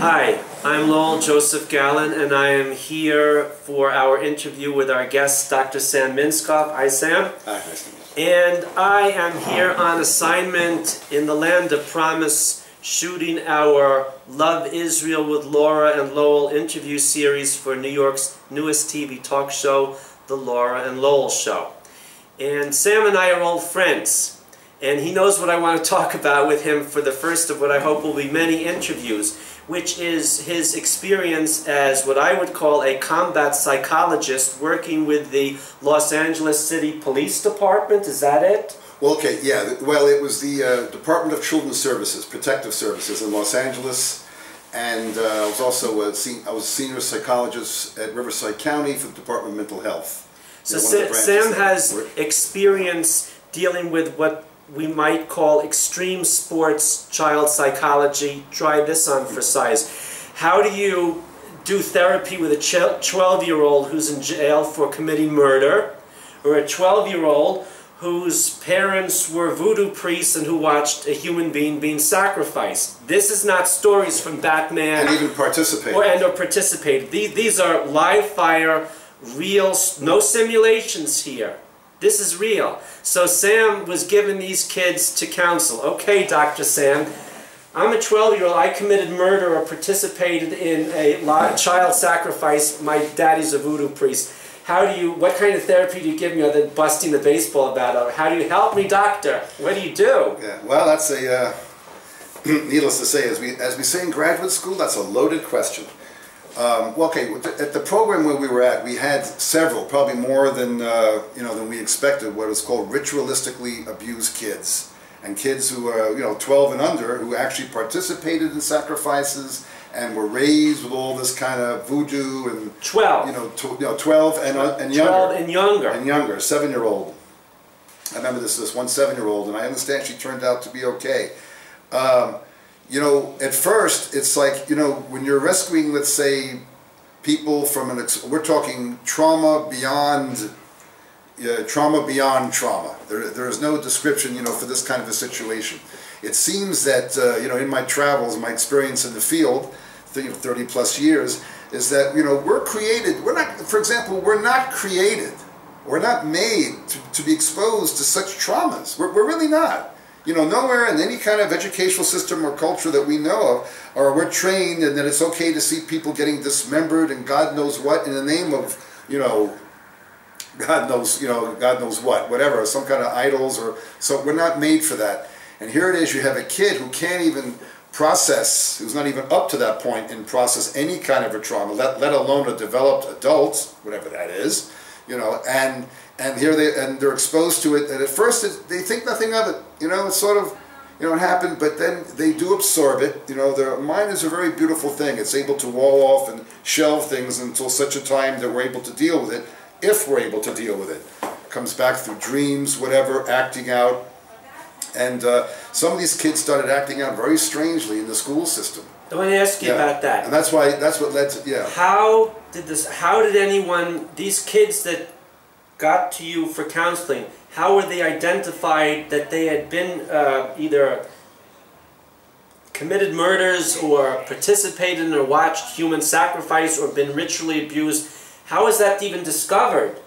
Hi, I'm Lowell Joseph Gallin, and I am here for our interview with our guest, Dr. Sam Minskoff. Hi, Sam. Hi, nice to meet you. And I am here on assignment in the Land of Promise, shooting our Love Israel with Laura and Lowell interview series for New York's newest TV talk show, The Laura and Lowell Show. And Sam and I are old friends, and he knows what I want to talk about with him for the first of what I hope will be many interviews, which is his experience as what I would call a combat psychologist working with the Los Angeles City Police Department. Is that it? Well, okay, yeah. Well, it was the Department of Children's Services, Protective Services in Los Angeles, and I was also a senior psychologist at Riverside County for the Department of Mental Health. So Sam has experience dealing with what we might call extreme sports child psychology. Try this on for size. How do you do therapy with a 12-year-old who's in jail for committing murder, or a 12-year-old whose parents were voodoo priests and who watched a human being sacrificed? This is not stories from Batman. And even participated. Or participated. These are live fire, real, no simulations here. This is real. So Sam was giving these kids to counsel. Okay, Dr. Sam, I'm a 12-year-old. I committed murder or participated in a child sacrifice. My daddy's a voodoo priest. What kind of therapy do you give me other than busting the baseball bat out? How do you help me, doctor? What do you do? Yeah, well, that's a, needless to say, as we say in graduate school, that's a loaded question. Well, okay, at the program where we were at, we had several, probably more than than we expected, what is called ritualistically abused kids, and kids who are 12 and under, who actually participated in sacrifices and were raised with all this kind of voodoo and 12, 12 and younger, 12 and younger, 7-year-old. I remember this one 7-year-old, and I understand she turned out to be okay. At first, it's like, when you're rescuing, let's say, people from we're talking trauma beyond trauma. There is no description, for this kind of a situation. It seems that, in my travels, my experience in the field, 30 plus years, is that, we're created, for example, we're not created, we're not made to be exposed to such traumas. We're really not. Nowhere in any kind of educational system or culture that we know of, or we're trained and that it's okay to see people getting dismembered and God knows what in the name of, God knows what, whatever, some kind of idols, or so we're not made for that. And here it is, you have a kid who can't even process, who's not even up to that point and process any kind of a trauma, let alone a developed adult, whatever that is, and here they're exposed to it, and at first they think nothing of it. It's sort of, it happened, but then they do absorb it. Their mind is a very beautiful thing. It's able to wall off and shelve things until such a time that we're able to deal with it, if we're able to deal with it. It comes back through dreams, whatever, acting out. And some of these kids started acting out very strangely in the school system. I want to ask you about that. And that's what led to, yeah. How did anyone, these kids that got to you for counseling, how were they identified that they had been either committed murders or participated in or watched human sacrifice or been ritually abused? How is that even discovered?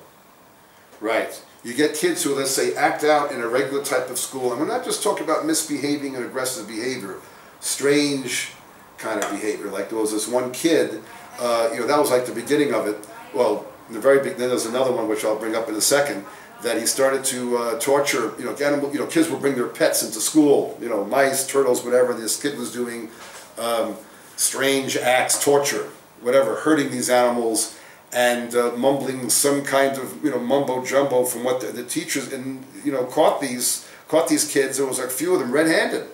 Right. You get kids who, let's say, act out in a regular type of school, and we're not just talking about misbehaving and aggressive behavior, strange kind of behavior. Like there was this one kid, that was like the beginning of it. Well, in the very big, then there's another one which I'll bring up in a second, that he started to torture, kids would bring their pets into school, mice, turtles, whatever. This kid was doing strange acts, torture, whatever, hurting these animals, and mumbling some kind of mumbo jumbo from what the teachers caught these kids. There was like a few of them red-handed,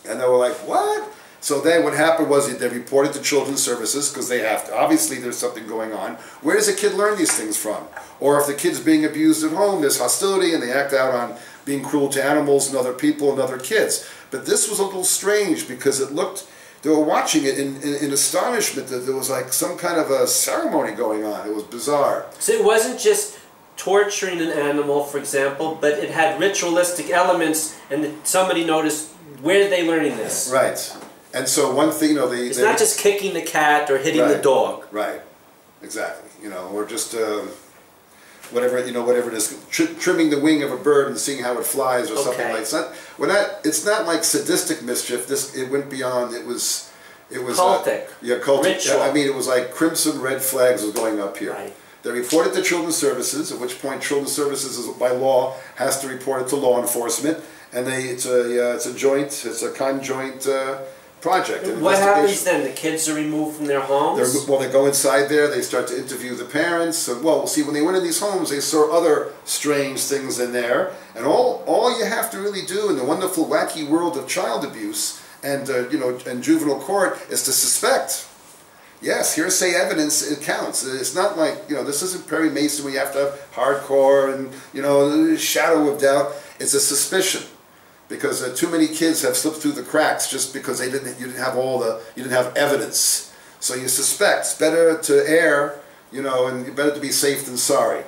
and they were like, what? So then what happened was they reported to Children's Services because they have to. Obviously there's something going on. Where does a kid learn these things from? Or if the kid's being abused at home, there's hostility and they act out on being cruel to animals and other people and other kids. But this was a little strange because it looked, they were watching it in astonishment that there was like some kind of a ceremony going on. It was bizarre. So it wasn't just torturing an animal, for example, but it had ritualistic elements, and somebody noticed, where are they learning this? Right. And so one thing, it's not just kicking the cat or hitting the dog. Right, exactly. Or just whatever it is, trimming the wing of a bird and seeing how it flies or something like that. It's not like sadistic mischief. It went beyond. It was cultic. Cultic. Ritual. I mean, it was like crimson red flags was going up here. Right. They reported to Children's Services, at which point Children's Services, by law, has to report it to law enforcement, and it's a conjoint project. What happens then? The kids are removed from their homes? They go inside there, they start to interview the parents, and see, when they went in these homes, they saw other strange things in there, and all you have to really do in the wonderful, wacky world of child abuse and and juvenile court is to suspect. Yes, hearsay evidence, it counts. It's not like, this isn't Perry Mason where you have to have hardcore and, shadow of doubt. It's a suspicion. Because too many kids have slipped through the cracks just because you didn't have evidence. So you suspect. It's better to err, and better to be safe than sorry.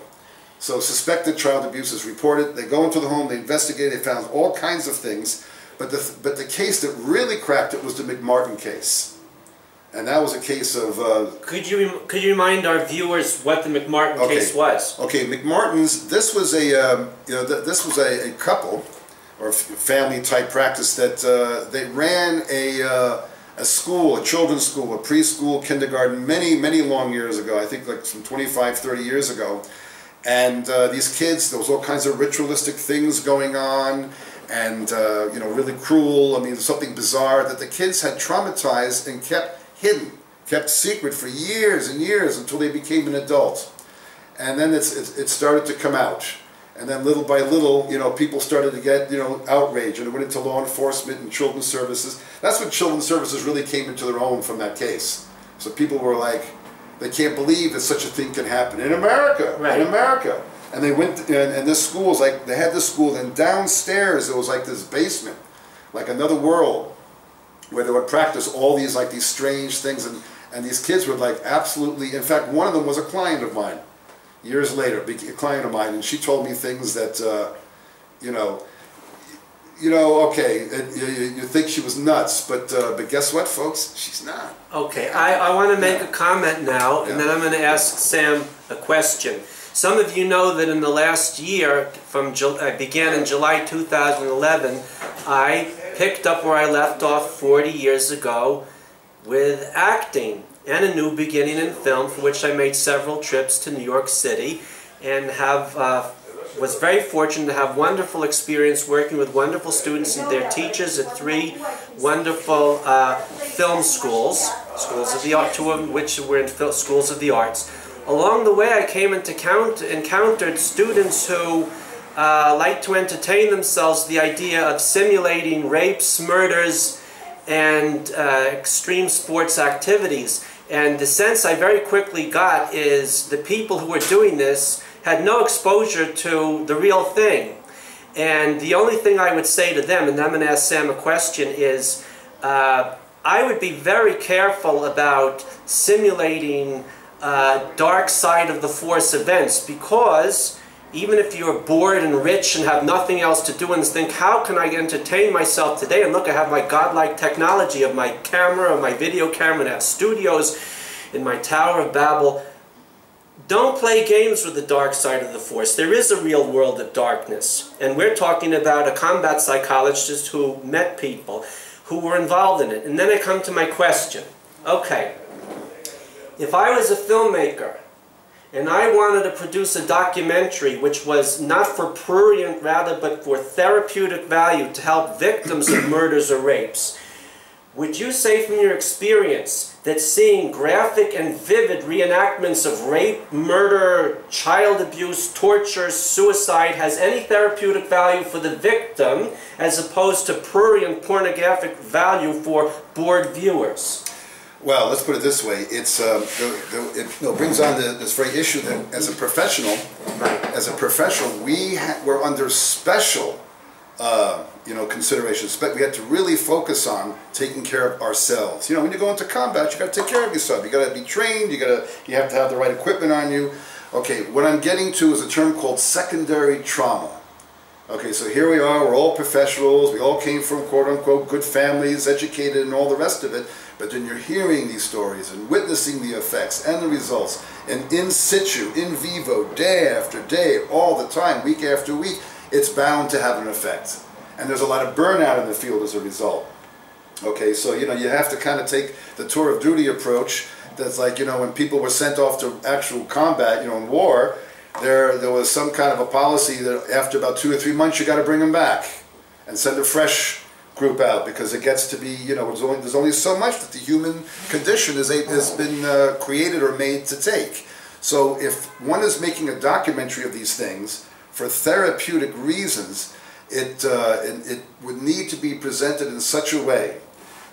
So suspected child abuse is reported. They go into the home, they investigate, they found all kinds of things. But the case that really cracked it was the McMartin case. And that was a case of... Could you remind our viewers what the McMartin case was? Okay, McMartin's, this was a couple, or family type practice, that they ran a school, a children's school, a preschool, kindergarten, many long years ago. I think like some 25, 30 years ago. And these kids, there was all kinds of ritualistic things going on, and really cruel. I mean, something bizarre that the kids had traumatized and kept hidden, kept secret for years and years until they became an adult. And then it started to come out. And then little by little, people started to get, outraged, and it went into law enforcement and Children's Services. That's when Children's Services really came into their own from that case. So people were like, they can't believe that such a thing can happen in America, in America. And they went, and this school was like, they had this school, and downstairs it was like this basement, like another world, where they would practice all these strange things, and these kids would absolutely, in fact, one of them was a client of mine, years later, a client of mine, and she told me things that, okay, you think she was nuts, but guess what, folks? She's not. Okay, I want to make a comment now, and then I'm going to ask Sam a question. Some of you know that in the last year, began in July 2011, I picked up where I left off 40 years ago with acting and a new beginning in film, for which I made several trips to New York City, and was very fortunate to have wonderful experience working with wonderful students and their teachers at 3 wonderful film schools of the art, 2 of which were in schools of the arts. Along the way, I came into encountered students who like to entertain themselves the idea of simulating rapes, murders, and extreme sports activities. And the sense I very quickly got is the people who were doing this had no exposure to the real thing. And the only thing I would say to them, and I'm going to ask Sam a question, is I would be very careful about simulating dark side of the force events, because even if you're bored and rich and have nothing else to do and think, how can I entertain myself today? And look, I have my godlike technology of my camera, of my video camera, and I have studios in my Tower of Babel. Don't play games with the dark side of the force. There is a real world of darkness. And we're talking about a combat psychologist who met people who were involved in it. And then I come to my question. Okay, if I was a filmmaker and I wanted to produce a documentary which was not for prurient rather but for therapeutic value to help victims of murders or rapes, would you say from your experience that seeing graphic and vivid reenactments of rape, murder, child abuse, torture, suicide has any therapeutic value for the victim as opposed to prurient pornographic value for bored viewers? Well, let's put it this way: it brings on this very issue that as a professional, we're under special, considerations. We had to really focus on taking care of ourselves. When you go into combat, you got to take care of yourself. You got to be trained. You have to have the right equipment on you. Okay, what I'm getting to is a term called secondary trauma. Okay, so here we are, we're all professionals, we all came from quote-unquote good families, educated and all the rest of it, but then you're hearing these stories and witnessing the effects and the results, and in situ, in vivo, day after day, all the time, week after week, it's bound to have an effect. And there's a lot of burnout in the field as a result. Okay, so, you have to kind of take the tour of duty approach. That's like, when people were sent off to actual combat, in war, there was some kind of a policy that after about 2 or 3 months you got to bring them back and send a fresh group out, because it gets to be, there's only so much that the human condition has been created or made to take. So if one is making a documentary of these things for therapeutic reasons, it would need to be presented in such a way,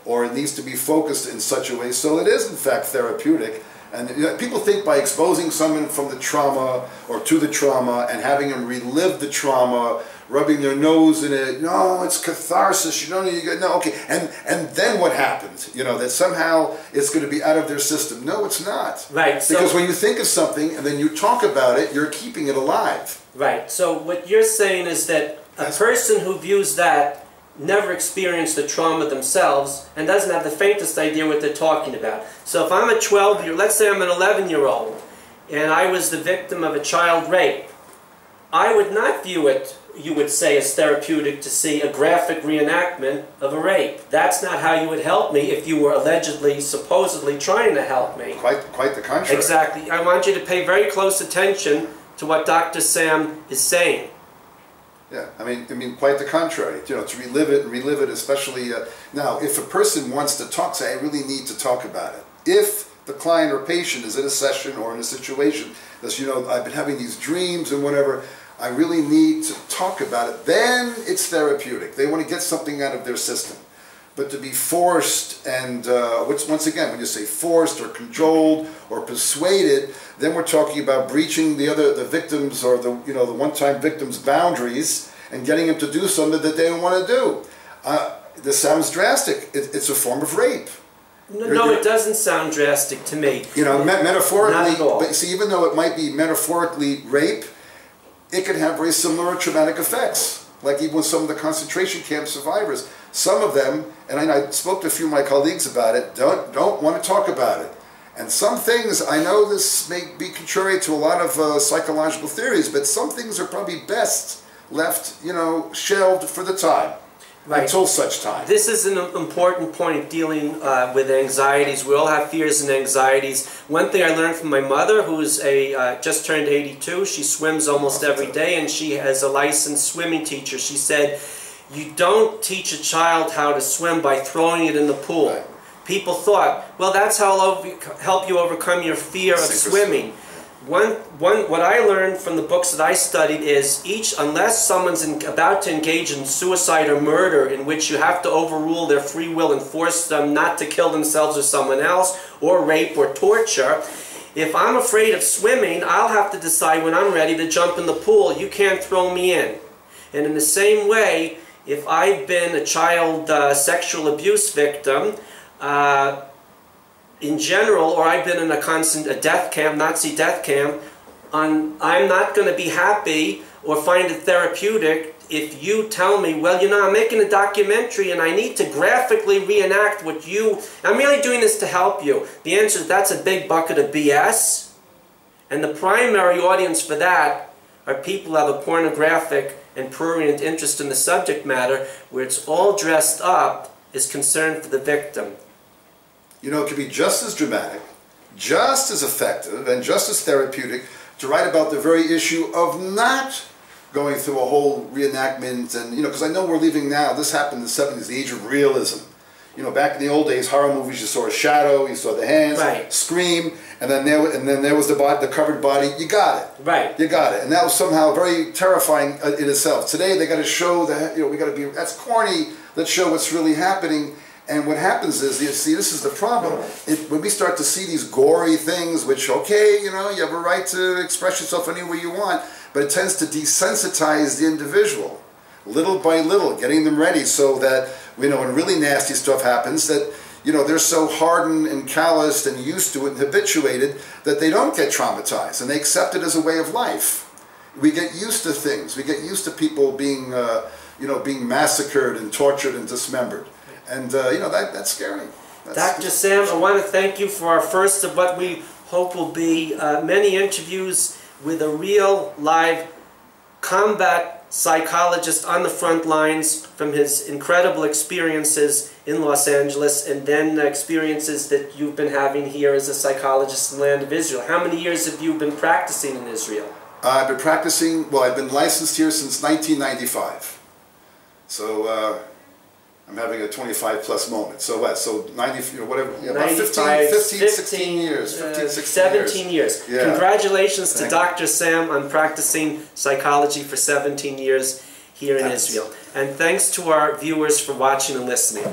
or it needs to be focused in such a way so it is in fact therapeutic. And people think by exposing someone from the trauma or to the trauma and having them relive the trauma, rubbing their nose in it, no, it's catharsis, no, okay. And then what happens? That somehow it's going to be out of their system. No, it's not. Right. Because when you think of something and then you talk about it, you're keeping it alive. Right. So what you're saying is that a person who views that never experienced the trauma themselves and doesn't have the faintest idea what they're talking about. So if I'm a 12-year-old, let's say I'm an 11-year-old, and I was the victim of a child rape, I would not view it, you would say, as therapeutic to see a graphic reenactment of a rape. That's not how you would help me if you were allegedly, supposedly trying to help me. Quite the contrary. Exactly. I want you to pay very close attention to what Dr. Sam is saying. Yeah, I mean, quite the contrary. To relive it, especially now. If a person wants to talk, say, I really need to talk about it. If the client or patient is in a session or in a situation that's, I've been having these dreams and whatever, I really need to talk about it. Then it's therapeutic. They want to get something out of their system. But to be forced and, once again, when you say forced or controlled or persuaded, then we're talking about breaching the victims or the one-time victim's boundaries and getting them to do something that they don't want to do. This sounds drastic. It's a form of rape. No, it doesn't sound drastic to me. Metaphorically, not at all. But see, even though it might be metaphorically rape, it can have very similar traumatic effects. Like even with some of the concentration camp survivors, some of them, and I spoke to a few of my colleagues about it, don't want to talk about it. And some things, I know this may be contrary to a lot of psychological theories, but some things are probably best left, shelved for the time. Right. Until such time. This is an important point dealing with anxieties. We all have fears and anxieties. One thing I learned from my mother, who's just turned 82, she swims almost every day, and she is a licensed swimming teacher. She said, you don't teach a child how to swim by throwing it in the pool. Right. People thought, well, that's how I'll help you overcome your fear of swimming. What I learned from the books that I studied is unless someone's about to engage in suicide or murder, in which you have to overrule their free will and force them not to kill themselves or someone else, or rape or torture, if I'm afraid of swimming, I'll have to decide when I'm ready to jump in the pool. You can't throw me in. And in the same way, if I've been a child sexual abuse victim, in general, or I've been in a death camp, Nazi death camp, I'm not going to be happy or find it therapeutic if you tell me, well, I'm making a documentary and I need to graphically reenact I'm really doing this to help you. The answer is that's a big bucket of BS. And the primary audience for that are people who have a pornographic and prurient interest in the subject matter, where it's all dressed up as concern for the victim. It can be just as dramatic, just as effective, and just as therapeutic to write about the very issue of not going through a whole reenactment. And, because I know we're leaving now, this happened in the 70s, the age of realism. Back in the old days, horror movies, you saw a shadow, you saw the hands, right. Scream, and then there was the covered body. You got it. Right. You got it. And that was somehow very terrifying in itself. Today, they got to show that, we got to be, that's corny, let's show what's really happening. And what happens is, you see, this is the problem. When we start to see these gory things, which, okay, you have a right to express yourself any way you want, but it tends to desensitize the individual, little by little, getting them ready so that, when really nasty stuff happens, that, they're so hardened and calloused and used to it and habituated that they don't get traumatized, and they accept it as a way of life. we get used to things. We get used to people being, being massacred and tortured and dismembered. And, that's scary. Dr. Sam, I want to thank you for our first of what we hope will be many interviews with a real, live combat psychologist on the front lines from his incredible experiences in Los Angeles and then experiences that you've been having here as a psychologist in the land of Israel. How many years have you been practicing in Israel? I've been practicing, well, I've been licensed here since 1995. So, I'm having a 25 plus moment. So what? So 90, whatever, about 16 years. 17 years. Yeah. Congratulations to Dr. Sam on practicing psychology for 17 years here in Israel. And thanks to our viewers for watching and listening.